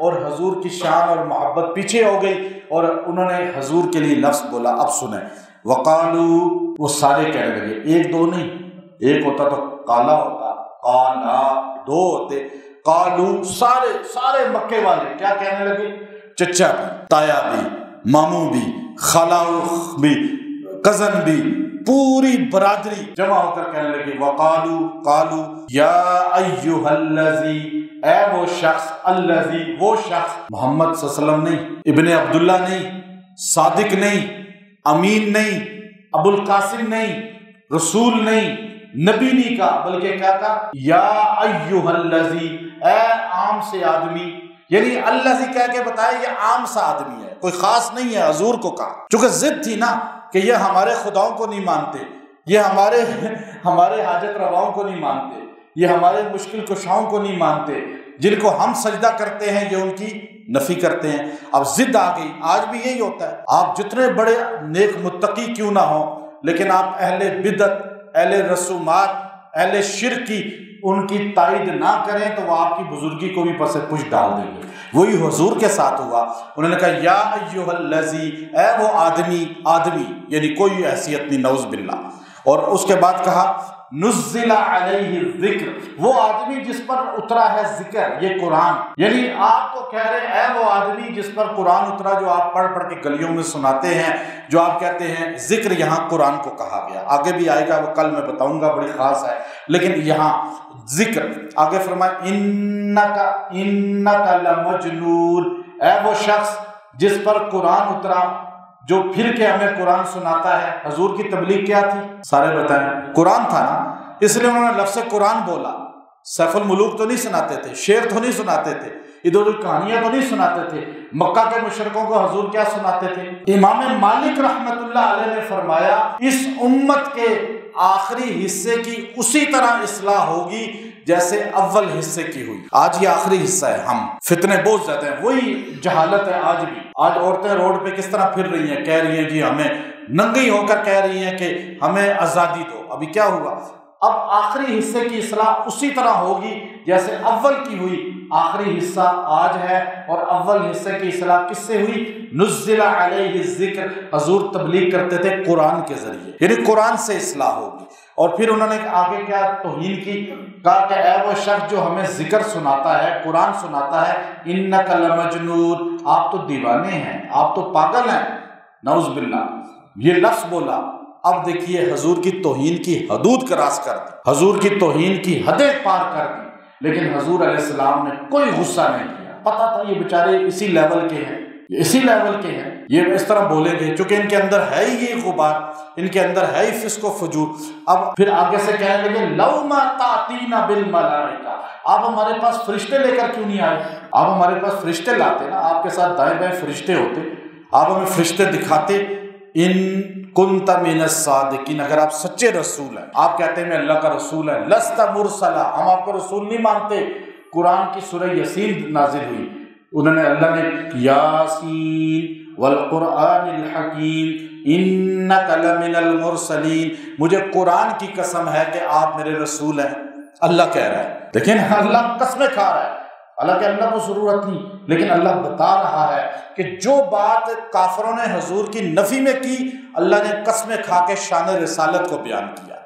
اور حضور کی شان اور محبت پیچھے ہو گئی اور انہوں نے حضور کے لیے لفظ بولا۔ اب سنیں، وقالو، وہ سارے کہنے لگے، ایک دو نہیں، ایک ہوتا تو کالا ہوتا، کالا دو ہوتے، قالو سارے مکے والے کیا کہنے لگے؟ چچا بھی، تایا بھی، ماموں بھی، خالہ بھی، کزن بھی، پوری برادری جمع ہو کر کہنے لگی قالو یا ایھا الذی، اے وہ شخص، الذی وہ شخص، محمد صلی اللہ علیہ وسلم نہیں، ابن عبداللہ نہیں، صادق نہیں، امین نہیں، ابو القاسم نہیں، رسول نہیں، نبی نہیں کہا، بلکہ کیا کہا؟ یا ایھا الذی، اے عام سے آدمی، یعنی اللہ سے کہہ کے بتایا یہ عام سا آدمی ہے، کوئی خاص نہیں ہے، حضور کو کہا، چونکہ ضد تھی نا کہ یہ ہمارے خداؤں کو نہیں مانتے، یہ ہمارے حاجت رواؤں کو نہیں مانتے، یہ ہمارے مشکل کشاؤں کو نہیں مانتے، جن کو ہم سجدہ کرتے ہیں یہ ان کی نفی کرتے ہیں۔ اب ضد آ گئی، آج بھی یہی ہوتا ہے، آپ جتنے بڑے نیک متقی کیوں نہ ہوں، لیکن آپ اہل بدعت، اہل رسومات، اہل شرک کی ان کی تائید نہ کریں تو وہ آپ کی بزرگی کو بھی پس پش ڈال دیں گے۔ وہی حضور کے ساتھ ہوا، انہوں نے کہا یا ایھا الذی، اے وہ آدمی یعنی کوئی حیثیت نہیں، نعوذ باللہ، اور اس کے بعد کہا نزل علیہ الذکر، وہ آدمی جس پر اترا ہے ذکر، یہ قرآن، یعنی آپ کو کہہ رہے ہیں اے وہ آدمی جس پر قرآن اترا، جو آپ پڑھ کے گلیوں میں سناتے ہیں، جو آپ کہتے ہیں ذکر، یہاں قرآن کو کہا گیا، آگے بھی آئے گا، وہ کل میں بتاؤں گا، بڑی خاص ہے، لیکن یہاں ذکر آگے فرمایا انک لمجنون، اے وہ شخص جس پر قرآن اترا، جو پھر کے ہمیں قرآن سناتا ہے۔ حضور کی تبلیغ کیا تھی؟ سارے بتائیں، قرآن تھا نا، اس لیے انہوں نے لفظ قرآن بولا۔ سیف الملوک تو نہیں سناتے تھے، شعر تو نہیں سناتے تھے، ادھر کہانیاں تو نہیں سناتے تھے، مکہ کے مشرکوں کو حضور کیا سناتے تھے؟ امام مالک رحمت اللہ علیہ نے فرمایا اس امت کے آخری حصے کی اسی طرح اصلاح ہوگی جیسے اول حصے کی ہوئی۔ آج یہ آخری حصہ ہے، ہم فتنے بہت زیادہ ہیں، وہی جہالت ہے آج بھی۔ آج عورتیں روڈ پہ کس طرح پھر رہی ہیں، کہہ رہی ہیں جی ہمیں، ننگی ہو کر کہہ رہی ہیں کہ ہمیں آزادی دو۔ ابھی کیا ہوا؟ اب آخری حصے کی اصلاح اسی طرح ہوگی جیسے اول کی ہوئی۔ آخری حصہ آج ہے اور اول حصے کی اصلاح کس سے ہوئی؟ نزل علیہ الذکر، حضور تبلیغ کرتے تھے قرآن کے ذریعے، یعنی قرآن سے اصلاح ہوگی۔ اور پھر انہوں نے آگے کیا توہین کی، کہا کہ اے وہ شخص جو ہمیں ذکر سناتا ہے، قرآن سناتا ہے، انک لمجنون، آپ تو دیوانے ہیں، آپ تو پاگل ہیں، نعوذ باللہ، یہ لفظ بولا۔ اب دیکھیے حضور کی توہین کی حدود کراس کر دی، حضور کی توہین کی حدیں پار کر دی، لیکن حضور علیہ السلام نے کوئی غصہ نہیں کیا۔ پتا تھا یہ بیچارے اسی لیول کے ہیں، اسی لیول کے ہیں، یہ اس طرح بولیں گے چونکہ ان کے اندر ہے ہی یہ غبار، ان کے اندر ہے ہی فسق و فجور۔ اب پھر آگے سے کہنے لگے لو ما تاتینا بالملائکہ، آپ ہمارے پاس فرشتے لے کر کیوں نہیں آئے؟ آپ ہمارے پاس فرشتے لاتے نا، آپ کے ساتھ دائیں بائیں فرشتے ہوتے، آپ ہمیں فرشتے دکھاتے۔ ان کنت من الصادقین، اگر آپ سچے رسول ہیں، آپ کہتے ہیں میں اللہ کا رسول ہے، لست مرسلا، ہم آپ کو رسول نہیں مانتے۔ قرآن کی سورہ یاسین نازل ہوئی، انہوں نے اللہ نے یاسین والقرآن الحکیم انک لمن المرسلین، مجھے قرآن کی قسم ہے کہ آپ میرے رسول ہیں، اللہ کہہ رہا ہے۔ لیکن اللہ قسمیں کھا رہا ہے، حالانکہ اللہ کو ضرورت نہیں، لیکن اللہ بتا رہا ہے کہ جو بات کافروں نے حضور کی نفی میں کی، اللہ نے قسمیں کھا کے شان رسالت کو بیان کیا۔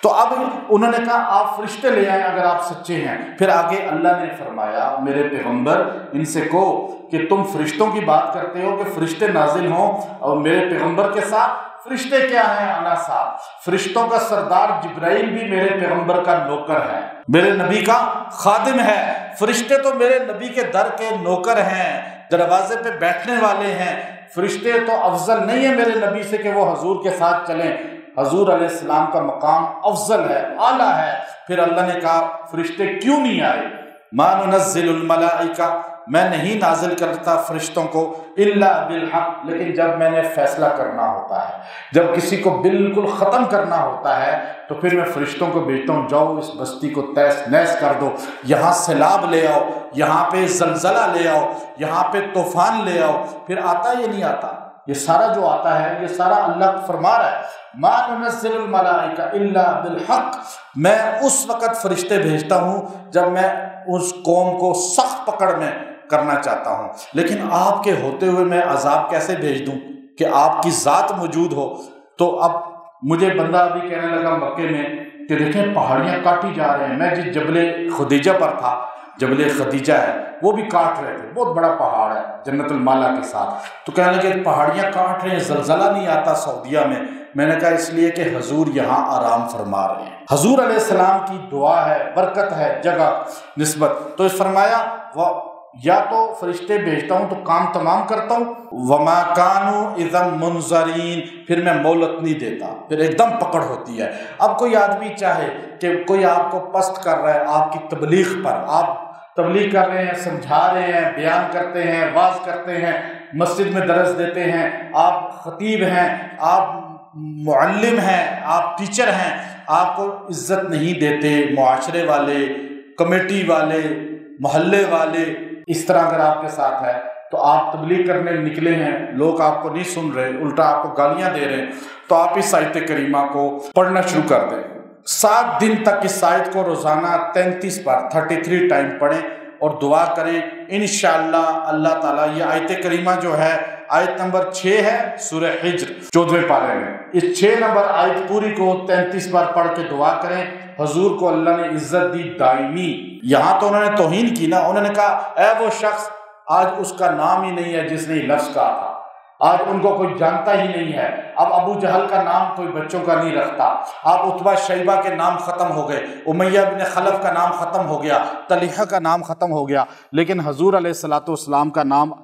تو اب انہوں نے کہا آپ فرشتے لے آئیں اگر آپ سچے ہیں۔ پھر آگے اللہ نے فرمایا میرے پیغمبر ان سے کہو کہ تم فرشتوں کی بات کرتے ہو کہ فرشتے نازل ہوں، اور میرے پیغمبر کے ساتھ فرشتے کیا ہیں؟ انا صاحب، فرشتوں کا سردار جبرائیل بھی میرے پیغمبر کا نوکر ہے، میرے نبی کا خادم ہے۔ فرشتے تو میرے نبی کے در کے نوکر ہیں، دروازے پہ بیٹھنے والے ہیں۔ فرشتے تو افضل نہیں ہیں میرے نبی سے کہ وہ حضور کے ساتھ چلیں، حضور علیہ السلام کا مقام افضل ہے، اعلیٰ ہے۔ پھر اللہ نے کہا فرشتے کیوں نہیں آئے؟ ما ننزل الملائکہ، میں نہیں نازل کرتا فرشتوں کو الا بالحق، لیکن جب میں نے فیصلہ کرنا ہوتا ہے، جب کسی کو بالکل ختم کرنا ہوتا ہے تو پھر میں فرشتوں کو بھیجتا ہوں، جاؤ اس بستی کو تہس نہس کر دو، یہاں سیلاب لے آؤ، یہاں پہ زلزلہ لے آؤ، یہاں پہ طوفان لے آؤ۔ پھر آتا یہ نہیں آتا، یہ سارا جو آتا ہے یہ سارا اللہ فرما رہا ہے ما ننزل الملائکہ الا بالحق، میں اس وقت فرشتے بھیجتا ہوں جب میں اس قوم کو سخت پکڑ میں کرنا چاہتا ہوں، لیکن آپ کے ہوتے ہوئے میں عذاب کیسے بھیج دوں کہ آپ کی ذات موجود ہو؟ تو اب مجھے بندہ ابھی کہنے لگا مکے میں کہ دیکھیں پہاڑیاں کاٹی جا رہے ہیں، میں جس جبل خدیجہ پر تھا، جبل خدیجہ ہے وہ بھی کاٹ رہے تھے، بہت بڑا پہاڑ ہے جنت المالا کے ساتھ، تو کہنے لگے پہاڑیاں کاٹ رہے ہیں، زلزلہ نہیں آتا سعودیہ میں؟ میں نے کہا اس لیے کہ حضور یہاں آرام فرما رہے ہیں، حضور علیہ السلام کی دعا ہے، برکت ہے، جگہ نسبت، تو اس فرمایا یا تو فرشتے بھیجتا ہوں تو کام تمام کرتا ہوں، وما کانوا اذا منظرین، پھر میں مہلت نہیں دیتا، پھر ایک دم پکڑ ہوتی ہے۔ اب کوئی آدمی چاہے کہ کوئی آپ کو پست کر رہا ہے آپ کی تبلیغ پر، آپ تبلیغ کر رہے ہیں، سمجھا رہے ہیں، بیان کرتے ہیں، واعظ کرتے ہیں، مسجد میں درس دیتے ہیں، آپ خطیب ہیں، آپ معلم ہیں، آپ ٹیچر ہیں، آپ کو عزت نہیں دیتے معاشرے والے، کمیٹی والے، محلے والے، اس طرح اگر آپ کے ساتھ ہے تو آپ تبلیغ کرنے نکلے ہیں، لوگ آپ کو نہیں سن رہے، الٹا آپ کو گالیاں دے رہے ہیں، تو آپ اس آیت کریمہ کو پڑھنا شروع کر دیں۔ 7 دن تک اس آیت کو روزانہ 33 بار 33 ٹائم پڑھیں اور دعا کریں، انشاءاللہ اللہ تعالیٰ۔ یہ آیت کریمہ جو ہے آیت نمبر 6 ہے سورہ حجر 14ویں پارے میں، اس 6 نمبر آیت پوری کو 33 بار پڑھ کے دعا کریں، حضور کو اللہ نے عزت دی دائمی۔ یہاں تو انہوں نے توہین کی نا، انہوں نے کہا اے وہ شخص، آج اس کا نام ہی نہیں ہے جس نے یہ لفظ کہا تھا، آج ان کو کوئی جانتا ہی نہیں ہے، اب ابو جہل کا نام کوئی بچوں کا نہیں رکھتا، اب عتبہ شیبہ کے نام ختم ہو گئے، امیہ بن خلف کا نام ختم ہو گیا، طلحہ کا نام ختم ہو گیا، لیکن حضور علیہ الصلوۃ والسلام کا نام